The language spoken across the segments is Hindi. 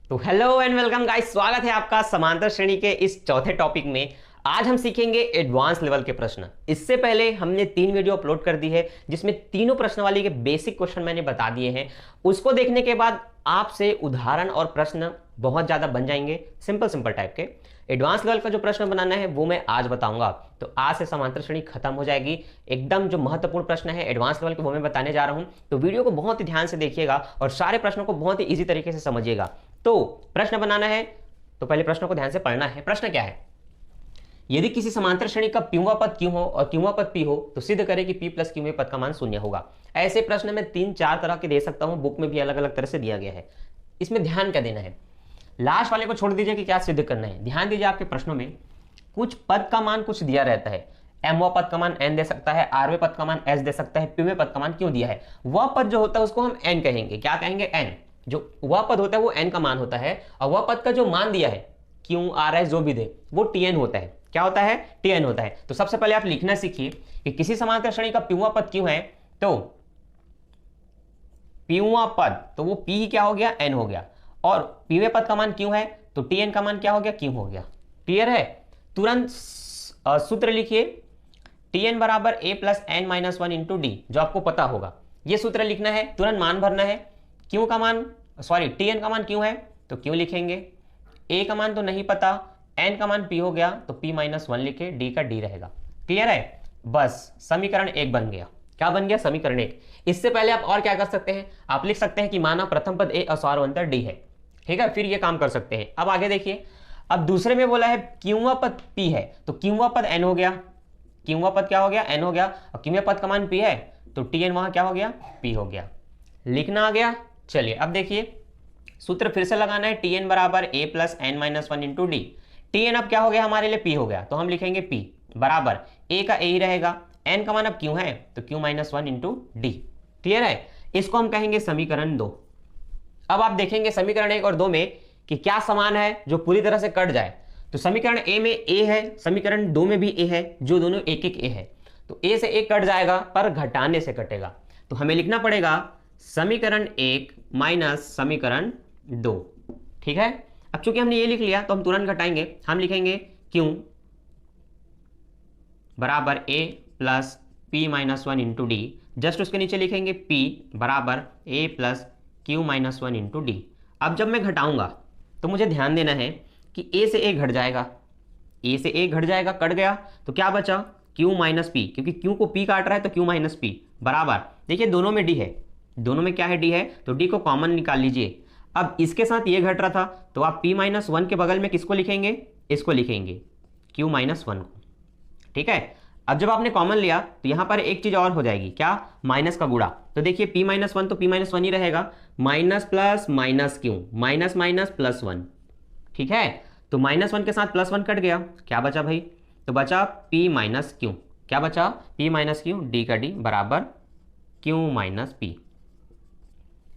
तो हेलो एंड वेलकम गाइस, स्वागत है आपका समांतर श्रेणी के इस चौथे टॉपिक में। आज हम सीखेंगे एडवांस लेवल के प्रश्न। इससे पहले हमने 3 वीडियो अपलोड कर दी है जिसमें तीनों प्रश्नावली के बेसिक क्वेश्चन मैंने बता दिए हैं। उसको देखने के बाद आपसे उदाहरण और प्रश्न बहुत ज्यादा बन जाएंगे, सिंपल सिंपल टाइप के। एडवांस लेवल का जो प्रश्न बनाना है वो मैं आज बताऊंगा। तो आज से समांतर श्रेणी खत्म हो जाएगी। एकदम जो महत्वपूर्ण प्रश्न है एडवांस लेवल के वो मैं बताने जा रहा हूं। तो वीडियो को बहुत ही ध्यान से देखिएगा और सारे प्रश्नों को बहुत ही ईजी तरीके से समझिएगा। तो प्रश्न बनाना है तो पहले प्रश्नों को ध्यान से पढ़ना है। प्रश्न क्या है? यदि किसी समांतर श्रेणी का पीवा पद क्यू हो और क्यूवा पद पी हो तो सिद्ध करें कि पी प्लस क्यू में पद का मान शून्य होगा। ऐसे प्रश्न में 3-4 तरह के दे सकता हूं, बुक में भी अलग अलग तरह से दिया गया है। इसमें ध्यान क्या देना है, लास्ट वाले को छोड़ दीजिए कि क्या सिद्ध करना है। ध्यान दीजिए, आपके प्रश्नों में कुछ पद का मान कुछ दिया रहता है। एम पद का मान एन दे सकता है, आर पद का मान एस दे सकता है, पी पद का मान क्यों दिया है। वह पद जो होता है उसको हम एन कहेंगे। क्या कहेंगे? एन। जो वह पद होता है वो एन का मान होता है और वह पद का जो मान दिया है क्यू आर एस जो भी दे वो टीएन होता है। क्या होता है? टीएन होता है। तो सबसे पहले आप लिखना सीखिए कि किसी समांतर श्रेणी का पीवा पद क्यों है, तो पीवा पद तो वो पी क्या हो गया? एन हो गया। और पीवे पद का मान क्यों है तो टीएन का मान क्या हो गया? क्यों हो गया। क्लियर है? तुरंत सूत्र लिखिए, टीएन बराबर A plus N minus one into D, जो आपको पता होगा। ये सूत्र लिखना है, तुरंत मान भरना है। क्यों का मान, सॉरी टीएन का मान क्यों है तो क्यों लिखेंगे, ए का मान तो नहीं पता, एन का मान पी हो गया तो पी माइनस वन लिखे, डी का डी रहेगा। क्लियर है? बस समीकरण 1 बन गया। क्या बन गया? समीकरण 1। इससे पहले आप और क्या कर सकते हैं, आप लिख सकते हैं कि माना प्रथम पद ए और सार्वंतर डी है। ठीक है, फिर ये काम कर सकते हैं। अब आगे देखिए, अब दूसरे में बोला है क्यूवा पद पी है तो क्यूवा पद एन हो गया, क्यूवा पद क्या हो गया? एन हो गया। और क्यूवा पद का मान पी है तो टी एन वहां क्या हो गया? पी हो गया। लिखना आ गया। चलिए अब देखिए, सूत्र फिर से लगाना है, टी एन बराबर A plus N minus one into D. T N अब क्या हो गया हमारे लिए? पी हो गया। तो हम लिखेंगे पी बराबर ए का ए ही रहेगा, एन का मान अब क्यों है तो Q minus one into D. Clear है? इसको हम कहेंगे समीकरण 2। अब आप देखेंगे समीकरण 1 और 2 में कि क्या समान है जो पूरी तरह से कट जाए। तो समीकरण ए में ए है, समीकरण 2 में भी ए है, जो दोनों एक एक ए है। तो ए से ए कट जाएगा पर घटाने से कटेगा। तो हमें लिखना पड़ेगा समीकरण 1 माइनस समीकरण 2। ठीक है? अब चूंकि हमने ये लिख लिया तो हम तुरंत घटाएंगे। हम लिखेंगे क्यू बराबर A plus P minus one into D. Just उसके नीचे लिखेंगे पी बराबर A plus Q minus one into D. अब जब मैं घटाऊंगा तो मुझे ध्यान देना है कि ए से ए घट जाएगा, ए से ए घट जाएगा, कट गया तो क्या बचा? क्यू माइनस पी, क्योंकि क्यू को पी काट रहा है तो क्यू माइनस पी बराबर, देखिए दोनों में डी है, दोनों में क्या है? डी है। तो डी को कॉमन निकाल लीजिए। अब इसके साथ ये घट रहा था तो आप p माइनस वन के बगल में किसको लिखेंगे? इसको लिखेंगे q माइनस वन को। ठीक है? अब जब आपने कॉमन लिया तो यहां पर एक चीज और हो जाएगी, क्या? माइनस का गुणा। तो देखिए p माइनस वन तो p माइनस वन ही रहेगा, minus plus minus Q, minus minus plus one. ठीक है? तो माइनस वन के साथ प्लस वन कट गया, क्या बचा भाई? तो बचा p माइनस क्यू। क्या बचा? p माइनस क्यू, डी का डी बराबर q माइनस पी।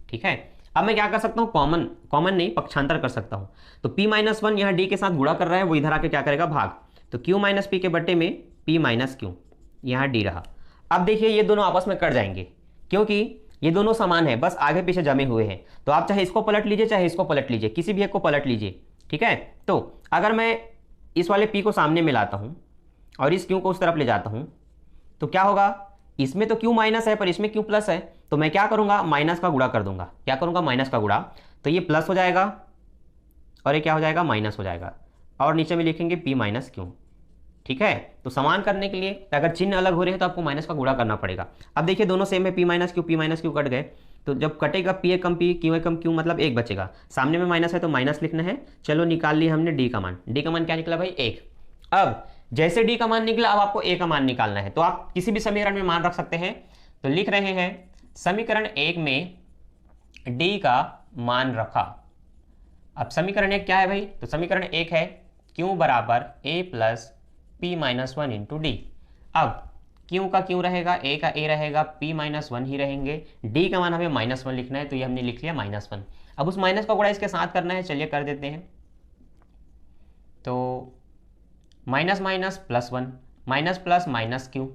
ठीक है? अब मैं क्या कर सकता हूं? कॉमन नहीं, पक्षांतर कर सकता हूं। तो p माइनस वन यहां डी के साथ गुणा कर रहा है, वो इधर आके क्या करेगा? भाग। तो q माइनस पी के बट्टे में p माइनस क्यू, यहां डी रहा। अब देखिए ये दोनों आपस में कट जाएंगे क्योंकि ये दोनों समान है, बस आगे पीछे जमे हुए हैं। तो आप चाहे इसको पलट लीजिए चाहे इसको पलट लीजिए, किसी भी एक को पलट लीजिए। ठीक है? तो अगर मैं इस वाले p को सामने में लाता हूं और इस q को उस तरफ ले जाता हूं तो क्या होगा? इसमें तो q माइनस है पर इसमें q प्लस है, तो मैं क्या करूंगा? माइनस का गुणा कर दूंगा। क्या करूंगा? माइनस का गुणा। तो ये प्लस हो जाएगा और ये क्या हो जाएगा? माइनस हो जाएगा। और नीचे में लिखेंगे p माइनस क्यू। ठीक है? तो समान करने के लिए अगर चिन्ह अलग हो रहे हैं तो आपको माइनस का गुणा करना पड़ेगा। अब देखिए दोनों सेम है, p माइनस क्यू कट गए। तो जब कटेगा p कम p, q कम q, मतलब एक बचेगा। सामने में माइनस है तो माइनस लिखना है। चलो निकाल लिया हमने d का मान। d का मान क्या निकला भाई? 1। अब जैसे d का मान निकला अब आपको a का मान निकालना है। तो आप किसी भी समीकरण में मान रख सकते हैं। तो लिख रहे हैं समीकरण 1 में d का मान रखा। अब समीकरण 1 क्या है भाई? तो समीकरण 1 है q बराबर a plus P minus one into D. अब q का q रहेगा, a का a रहेगा, p माइनस वन ही रहेंगे, d का मान हमें माइनस वन लिखना है तो ये हमने लिख लिया माइनस वन। अब उस माइनस का गुणा इसके साथ करना है, चलिए कर देते हैं। तो minus minus plus one, minus plus minus Q,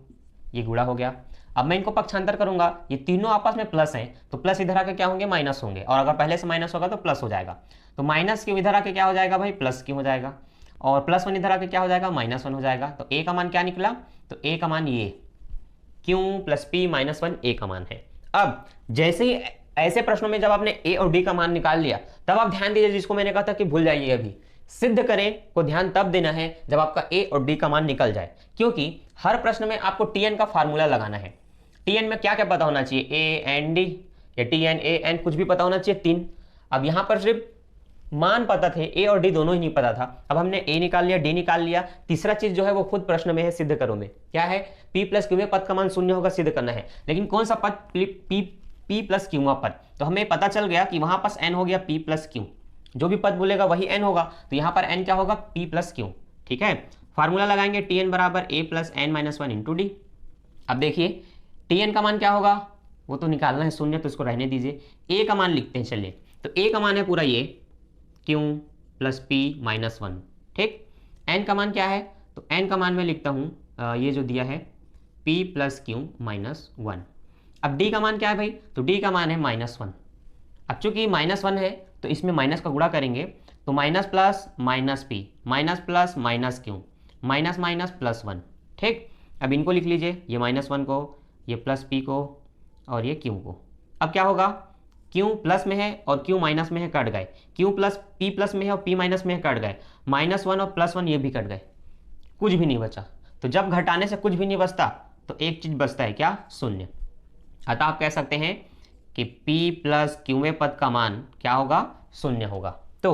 ये गुणा हो गया। अब मैं इनको पक्षांतर करूंगा, ये तीनों आपस में प्लस हैं तो प्लस इधर आके क्या होंगे? माइनस होंगे, और अगर पहले से माइनस होगा तो प्लस हो जाएगा। तो माइनस क्यू इधर आके क्या हो जाएगा भाई, प्लस क्यू हो जाएगा, और प्लस वन इधर आके क्या हो जाएगा, माइनस वन हो जाएगा। तो ए का मान क्या निकला, तो ए का मान ये Q plus P minus one A का मान है। अब जैसे ही ऐसे प्रश्नों में जब आपने ए और डी का मान निकाल लिया, तब आप ध्यान दीजिए, जिसको मैंने कहा था कि भूल जाइए, अभी सिद्ध करें को ध्यान तब देना है जब आपका ए और डी का मान निकल जाए, क्योंकि हर प्रश्न में आपको टीएन का फार्मूला लगाना है। टीएन में क्या क्या पता होना चाहिए, ए एन डी या टी एन ए एन, कुछ भी पता होना चाहिए, 3। अब यहां पर सिर्फ मान पता थे, ए और डी दोनों ही नहीं पता था। अब हमने ए निकाल लिया, डी निकाल लिया। तीसरा चीज जो है वो खुद प्रश्न में है, सिद्ध करो में क्या है, पी प्लस क्यू में पद का मान शून्य होगा, सिद्ध करना है। लेकिन कौन सा पद, पी प्लस क्यू पद, तो हमें पता चल गया कि वहां पास एन हो गया पी प्लस क्यू, जो भी पद बोलेगा वही एन होगा, तो यहां पर एन क्या होगा, पी प्लस क्यू। ठीक है, फार्मूला लगाएंगे टी एन बराबर A plus N minus one into D. अब देखिए टी एन का मान क्या होगा, वो तो निकालना है शून्य, तो इसको रहने दीजिए। ए का मान लिखते हैं, चलिए, तो ए का मान है पूरा ये Q plus P minus one. ठीक, एन का मान क्या है, तो एन का मान मैं लिखता हूँ ये जो दिया है P plus Q minus one. अब डी का मान क्या है भाई, तो डी का मान है माइनस वन। अब चूंकि माइनस वन है तो इसमें माइनस का गुणा करेंगे, तो minus plus minus P minus plus minus Q minus minus plus one. ठीक, अब इनको लिख लीजिए, ये माइनस वन को, ये प्लस पी को, और ये क्यू को। अब क्या होगा, क्यू प्लस में है और क्यू माइनस में है, कट गए। क्यू प्लस पी प्लस में है और पी माइनस में है, कट गए। माइनस वन और प्लस वन ये भी कट गए, कुछ भी नहीं बचा। तो जब घटाने से कुछ भी नहीं बचता तो एक चीज बचता है, क्या, शून्य। अतः आप कह सकते हैं कि P प्लस क्यू पद का मान क्या होगा, शून्य होगा। तो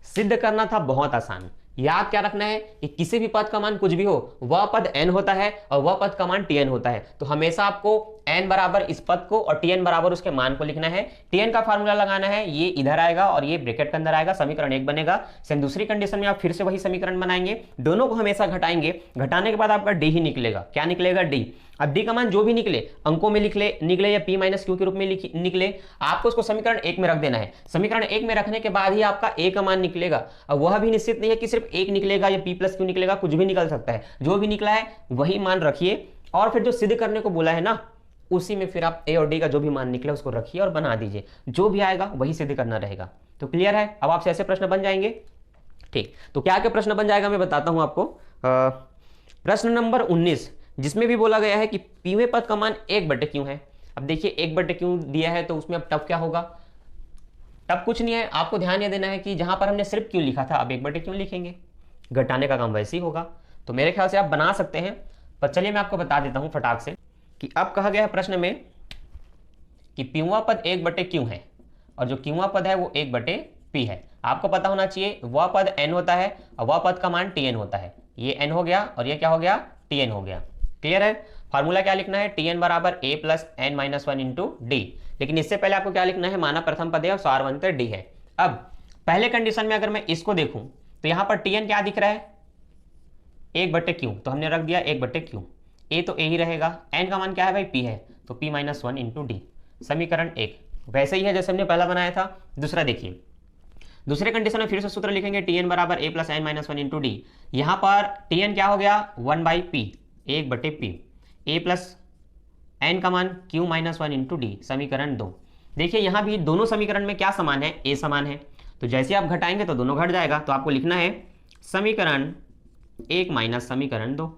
सिद्ध करना था बहुत आसान। याद क्या रखना है कि किसी भी पद का मान कुछ भी हो, वह पद n होता है और वह पद का मान tn होता है। तो हमेशा आपको n बराबर इस पद को और tn बराबर उसके मान को लिखना है। tn का फार्मूला लगाना है, ये इधर आएगा और ये ब्रैकेट के अंदर आएगा, समीकरण 1 बनेगा। सेम दूसरी कंडीशन में आप फिर से वही समीकरण बनाएंगे, दोनों को हमेशा घटाएंगे, घटाने के बाद आपका d ही निकलेगा। क्या निकलेगा, d। अब d का मान जो भी निकले, अंकों में निकले या p माइनस क्यू के रूप में निकले, आपको उसको समीकरण 1 में रख देना है। समीकरण 1 में रखने के बाद ही आपका a का मान निकलेगा। अब वह भी निश्चित नहीं है कि सिर्फ 1 निकलेगा या p प्लस क्यू निकलेगा, कुछ भी निकल सकता है। जो भी निकला है वही मान रखिए, और फिर जो सिद्ध करने को बोला है ना, उसी में फिर आप a और d का जो भी मान निकले उसको रखिए और बना दीजिए, जो भी आएगा वही सिद्ध करना रहेगा। तो क्लियर है, अब आपसे ऐसे प्रश्न बन जाएंगे। ठीक, तो क्या क्या प्रश्न बन जाएगा मैं बताता हूं आपको। प्रश्न नंबर 19, जिसमें भी बोला गया है कि पीवे पद का मान 1/q है। अब देखिए 1/q दिया है, तो उसमें अब टब क्या होगा, टब कुछ नहीं है, आपको ध्यान ये देना है कि जहां पर हमने सिर्फ q लिखा था, अब 1/q लिखेंगे, घटाने का काम वैसे ही होगा। तो मेरे ख्याल से आप बना सकते हैं, पर चलिए मैं आपको बता देता हूं फटाक से कि अब कहा गया है प्रश्न में कि पीवा पद 1/q है और जो क्यूआ पद है वो 1/p है। आपको पता होना चाहिए वह पद n होता है और वह पद का मान tn होता है। ये n हो गया और ये क्या हो गया, tn हो गया। क्लियर है, फार्मूला क्या लिखना है, tn बराबर a plus n minus one into D. लेकिन इससे पहले आपको क्या लिखना है, माना प्रथम पद है और सारवंतर d है। अब पहले कंडीशन में अगर मैं इसको देखूं तो यहां पर tn क्या दिख रहा है, 1/q, तो हमने रख दिया 1/q। a तो a ही रहेगा, n का मान क्या है भाई, p है, तो p minus one into D. समीकरण 1 वैसे ही है जैसे हमने पहला बनाया था। दूसरा देखिए, दूसरे कंडीशन में फिर से सूत्र लिखेंगे, tn बराबर a plus n minus one into D. यहां पर tn क्या हो गया, 1/p, 1/p, a plus n का मान q minus one into D. समीकरण 2। देखिए यहां भी दोनों समीकरण में क्या समान है, a समान है, तो जैसे आप घटाएंगे तो दोनों घट जाएगा। तो आपको लिखना है समीकरण 1 माइनस समीकरण 2।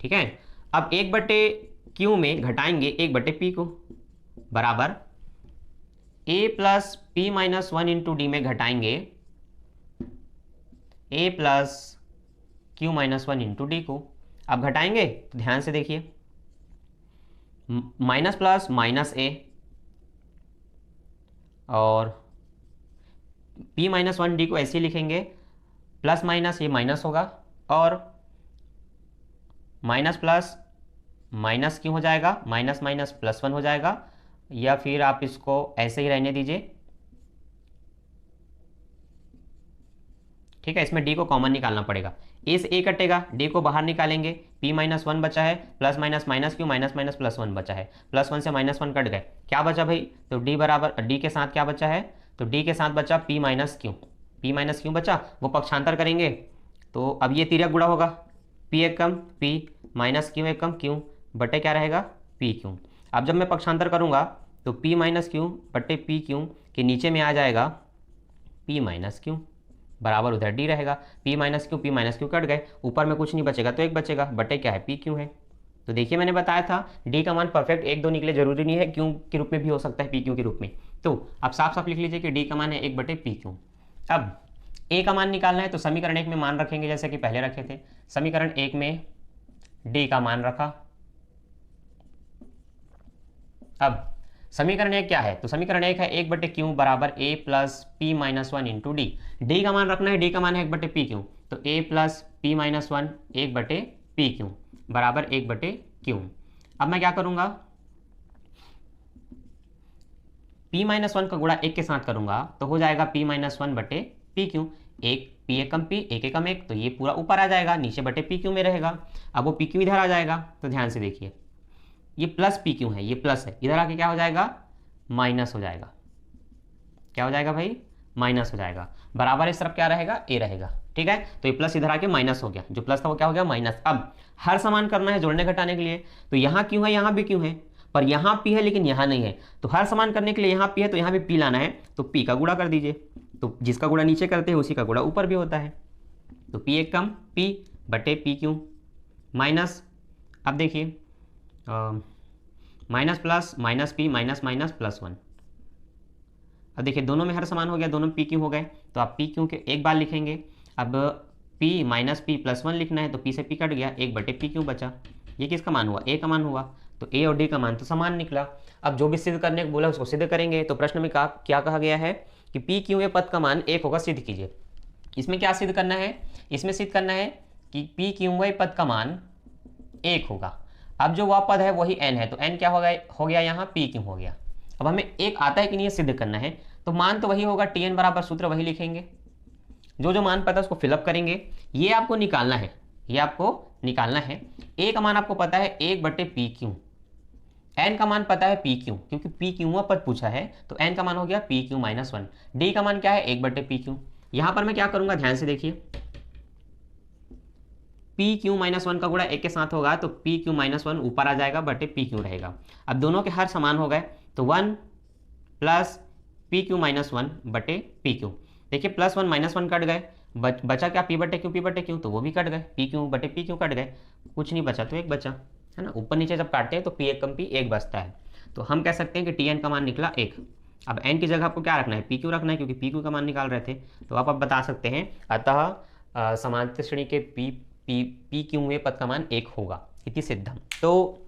ठीक है, अब 1/q में घटाएंगे 1/p को, बराबर a plus p minus one into D में घटाएंगे a plus q minus one into D को। अब घटाएंगे तो ध्यान से देखिए, माइनस प्लस माइनस a और p माइनस वन डी को ऐसे ही लिखेंगे, प्लस माइनस ये माइनस होगा और माइनस प्लस माइनस क्यों हो जाएगा, माइनस माइनस प्लस वन हो जाएगा, या फिर आप इसको ऐसे ही रहने दीजिए। ठीक है, इसमें d को कॉमन निकालना पड़ेगा, a से a कटेगा, d को बाहर निकालेंगे, p माइनस वन बचा है, प्लस माइनस माइनस क्यों, माइनस माइनस प्लस वन बचा है, प्लस वन से माइनस वन कट गए, क्या बचा भाई, तो d बराबर d के साथ क्या बचा है, तो d के साथ बचा p माइनस क्यों, p माइनस क्यों बचा, वो पक्षांतर करेंगे तो अब ये तिर्यक गुणा होगा, p एक कम p माइनस क्यों एक कम क्यों बटे क्या रहेगा, p क्यों। अब जब मैं पक्षांतर करूंगा तो p माइनस क्यों बटे p क्यों के नीचे में आ जाएगा p माइनस क्यू बराबर उधर d रहेगा। p माइनस क्यू कट गए, ऊपर में कुछ नहीं बचेगा तो एक बचेगा, बटे क्या है p क्यू है। तो देखिए मैंने बताया था d का मान परफेक्ट 1 2 निकले, जरूरी नहीं है क्यू के रूप में भी हो सकता है, p क्यू के रूप में। तो आप साफ साफ लिख लीजिए कि d का मान है 1 बटे p क्यू। अब a का मान निकालना है तो समीकरण 1 में मान रखेंगे जैसे कि पहले रखे थे। समीकरण 1 में d का मान रखा। अब समीकरण 1 क्या है, तो समीकरण 1 है 1 बटे क्यू बराबर a plus P minus one into D. D का मान रखना है, डी का मान है 1 बटे पी क्यू, तो a plus P minus one 1 बटे पी क्यू बराबर 1 बटे क्यू। अब मैं क्या करूंगा, p माइनस वन का गुणा 1 के साथ करूंगा तो हो जाएगा p माइनस वन बटे पी क्यू। एक p एकम p एक एकम एक, तो ये पूरा ऊपर आ जाएगा, नीचे बटे पी क्यू में रहेगा। अब वो p क्यू इधर आ जाएगा, तो ध्यान से देखिए ये प्लस पी क्यू है, ये प्लस है, इधर आके क्या हो जाएगा, माइनस हो जाएगा। क्या हो जाएगा भाई, माइनस हो जाएगा। बराबर इस तरफ क्या रहेगा, ए रहेगा। ठीक है, तो ये प्लस इधर आके माइनस हो गया, जो प्लस था वो क्या हो गया, माइनस। अब हर समान करना है जोड़ने घटाने के लिए, तो यहाँ क्यों है, यहाँ भी क्यों है, पर यहाँ पी है लेकिन यहाँ नहीं है, तो हर समान करने के लिए यहाँ पी है तो यहाँ भी पी लाना है, तो पी का गुणा कर दीजिए। तो जिसका गुणा नीचे करते हैं उसी का गुणा ऊपर भी होता है, तो पी एक कम पी बटे पी क्यू माइनस। अब देखिए minus plus minus P minus minus plus one. अब देखिए दोनों में हर समान हो गया, दोनों में पी क्यू हो गए, तो आप पी क्यू के एक बार लिखेंगे। अब P minus P plus one लिखना है, तो पी से पी कट गया, 1 बटे पी क्यू बचा। ये किसका मान हुआ, ए का मान हुआ, तो ए और डी का मान तो समान निकला। अब जो भी सिद्ध करने को बोला उसको सिद्ध करेंगे। तो प्रश्न में क्या कहा गया है कि पी क्यू ए पद का मान 1 होगा, सिद्ध कीजिए। इसमें क्या सिद्ध करना है, इसमें सिद्ध करना है कि पी क्यू ए पद का मान 1 होगा। अब जो वह पद है वही n है, तो n क्या हो गया यहाँ p क्यों हो गया। अब हमें एक आता है कि नहीं ये सिद्ध करना है, तो मान तो वही होगा, tn बराबर सूत्र वही लिखेंगे, जो मान पता है उसको फिलअप करेंगे। ये आपको निकालना है, ये आपको निकालना है। a का मान आपको पता है 1 बटे पी क्यू, n का मान पता है पी क्यू, क्योंकि पी क्यू पद पूछा है, तो n का मान हो गया P Q minus one. D का मान क्या है 1 बटे पी क्यू। यहाँ पर मैं क्या करूँगा, ध्यान से देखिए, पी क्यू माइनस वन का गुणा 1 के साथ होगा, तो पी क्यू माइनस वन ऊपर आ जाएगा, बटे पी क्यू रहेगा। अब दोनों के हर समान हो गए, तो 1 plus P Q minus one बटे पी क्यू। देखिए plus one minus one cut गए, बचा क्या, पी बटे क्यू, तो वो भी कट गए, पी क्यू बटे पी क्यू कट गए, कुछ नहीं बचा तो एक बचा, है ना। ऊपर नीचे जब काटते हैं तो पी एक कम पी एक बचता है, तो हम कह सकते हैं कि टी एन का मान निकला 1। अब एन की जगह आपको क्या रखना है, पी क्यू रखना है, क्योंकि पी क्यू का मान निकाल रहे थे, तो आप बता सकते हैं अतः समांतर श्रेणी के पी क्यू में पद का मान 1 होगा, इति सिद्धम। तो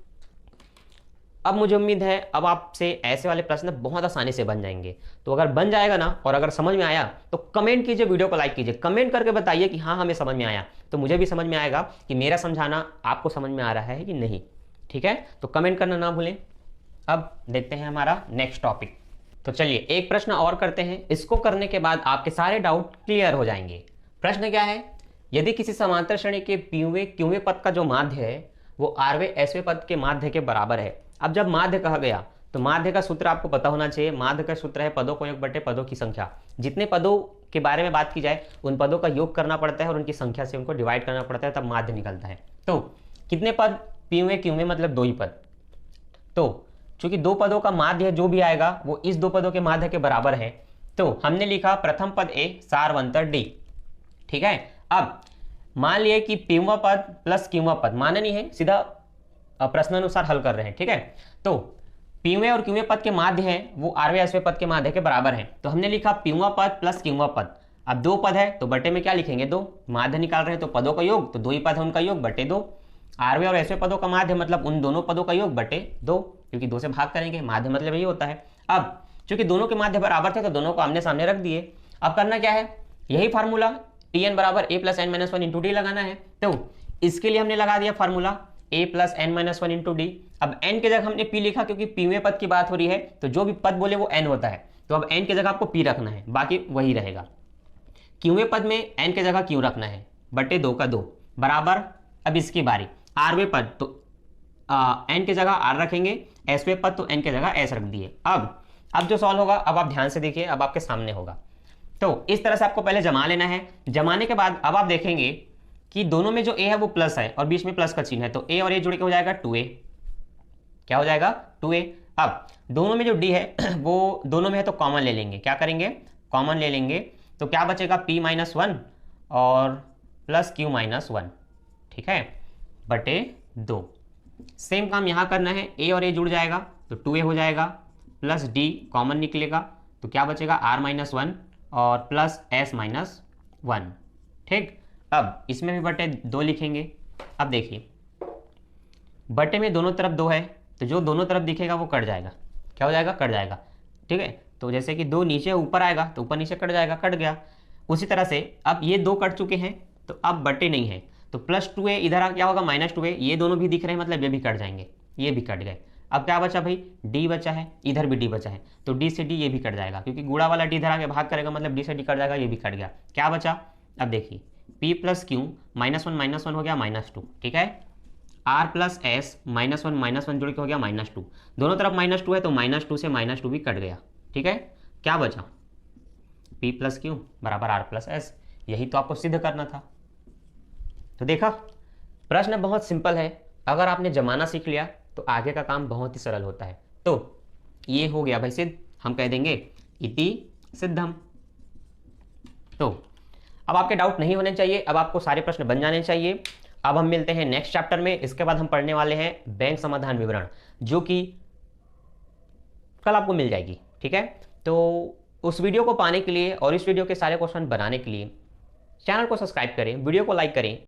अब मुझे उम्मीद है अब आपसे ऐसे वाले प्रश्न बहुत आसानी से बन जाएंगे। तो अगर बन जाएगा ना, और अगर समझ में आया तो कमेंट कीजिए, वीडियो को लाइक कीजिए, कमेंट करके बताइए कि हाँ हमें समझ में आया, तो मुझे भी समझ में आएगा कि मेरा समझाना आपको समझ में आ रहा है कि नहीं। ठीक है, तो कमेंट करना ना भूलें। अब देखते हैं हमारा नेक्स्ट टॉपिक। तो चलिए एक प्रश्न और करते हैं, इसको करने के बाद आपके सारे डाउट क्लियर हो जाएंगे। प्रश्न क्या है, यदि किसी समांतर श्रेणी के क्यूवे पद का जो माध्य है वो आरवे एसवे पद के माध्य के बराबर है। अब जब माध्य कहा गया तो माध्य का सूत्र आपको पता होना चाहिए। माध्य का सूत्र है पदों को योग बटे पदों की संख्या। जितने पदों के बारे में बात की जाए उन पदों का योग करना पड़ता है और उनकी संख्या से उनको डिवाइड करना पड़ता है, तब माध्य निकलता है। तो कितने पद, क्यूवे मतलब 2 ही पद। तो चूंकि 2 पदों का माध्य जो भी आएगा वो इस 2 पदों के माध्य के बराबर है, तो हमने लिखा प्रथम पद ए सारवंतर डी। ठीक है, अब मान लिए कि पीवा पद प्लस क्यूवा पद, माना नहीं है, सीधा प्रश्नानुसार हल कर रहे हैं। ठीक है, तो पीवे और क्यूवे पद के माध्य हैं वो आरवे एसवे पद के माध्य के बराबर हैं, तो हमने लिखा पीवा पद प्लस क्यूवा पद। अब 2 पद है तो बटे में क्या लिखेंगे, 2। माध्य निकाल रहे हैं तो पदों का योग, तो 2 ही पद है उनका योग बटे 2। आरवे और एसवे पदों का माध्य मतलब उन दोनों पदों का योग बटे 2, क्योंकि 2 से भाग करेंगे, माध्य मतलब यही होता है। अब चूंकि दोनों के माध्य बराबर थे तो दोनों को आमने सामने रख दिए। अब करना क्या है, यही फार्मूला Tn बराबर a plus N minus one into D लगाना है। तो इसके लिए हमने लगा दिया formula a plus N minus one into D. अब n की जगह हमने p लिखा, क्योंकि पीवे पद की बात हो रही है तो जो भी पद बोले वो n होता है, तो अब n की जगह आपको p रखना है, बाकी वही रहेगा। क्यूवे पद में n की जगह क्यू रखना है, बटे 2 का 2 बराबर। अब इसकी बारी आरवे पद, तो n की जगह r रखेंगे, एसवे पद तो n की जगह s रख दिए। अब जो सॉल्व होगा, अब आप ध्यान से देखिए, अब आपके सामने होगा। तो इस तरह से आपको पहले जमा लेना है। जमाने के बाद अब आप देखेंगे कि दोनों में जो a है वो प्लस है और बीच में प्लस का चिन्ह है, तो a और a जुड़ के हो जाएगा 2a। क्या हो जाएगा, 2a। अब दोनों में जो d है वो दोनों में है तो कॉमन ले लेंगे। क्या करेंगे, कॉमन ले लेंगे, तो क्या बचेगा p माइनस 1 और प्लस q माइनस 1, ठीक है, बटे 2। सेम काम यहाँ करना है, a और a जुड़ जाएगा तो 2a हो जाएगा, प्लस d कॉमन निकलेगा तो क्या बचेगा r माइनस 1 और प्लस s माइनस 1, ठीक। अब इसमें भी बटे 2 लिखेंगे। अब देखिए बटे में दोनों तरफ 2 है तो जो दोनों तरफ दिखेगा वो कट जाएगा, क्या हो जाएगा, कट जाएगा, ठीक है। तो जैसे कि 2 नीचे ऊपर आएगा तो ऊपर नीचे कट जाएगा, कट गया। उसी तरह से अब ये 2 कट चुके हैं तो अब बटे नहीं है तो प्लस 2a इधर क्या होगा, माइनस 2a, ये दोनों भी दिख रहे हैं मतलब ये भी कट जाएंगे, ये भी कट गए। अब क्या बचा भाई, d बचा है, इधर भी d बचा है तो d से d ये भी कट जाएगा क्योंकि गुणा वाला d इधर आके भाग करेगा मतलब d से d कट जाएगा, ये भी कट गया। क्या बचा, अब देखिए p plus Q minus one हो गया -2, ठीक है। r प्लस एस -1 जुड़ के हो गया -2, दोनों तरफ -2 है तो -2 से -2 भी कट गया, ठीक है। क्या बचा, p प्लस क्यू बराबर r प्लस एस, यही तो आपको सिद्ध करना था। तो देखा प्रश्न बहुत सिंपल है, अगर आपने जमाना सीख लिया तो आगे का काम बहुत ही सरल होता है। तो ये हो गया भाई सिद्ध, हम कह देंगे इति सिद्धम। तो अब आपके डाउट नहीं होने चाहिए, अब आपको सारे प्रश्न बन जाने चाहिए। अब हम मिलते हैं नेक्स्ट चैप्टर में, इसके बाद हम पढ़ने वाले हैं बैंक समाधान विवरण, जो कि कल आपको मिल जाएगी, ठीक है। तो उस वीडियो को पाने के लिए और इस वीडियो के सारे क्वेश्चन बनाने के लिए चैनल को सब्सक्राइब करें, वीडियो को लाइक करें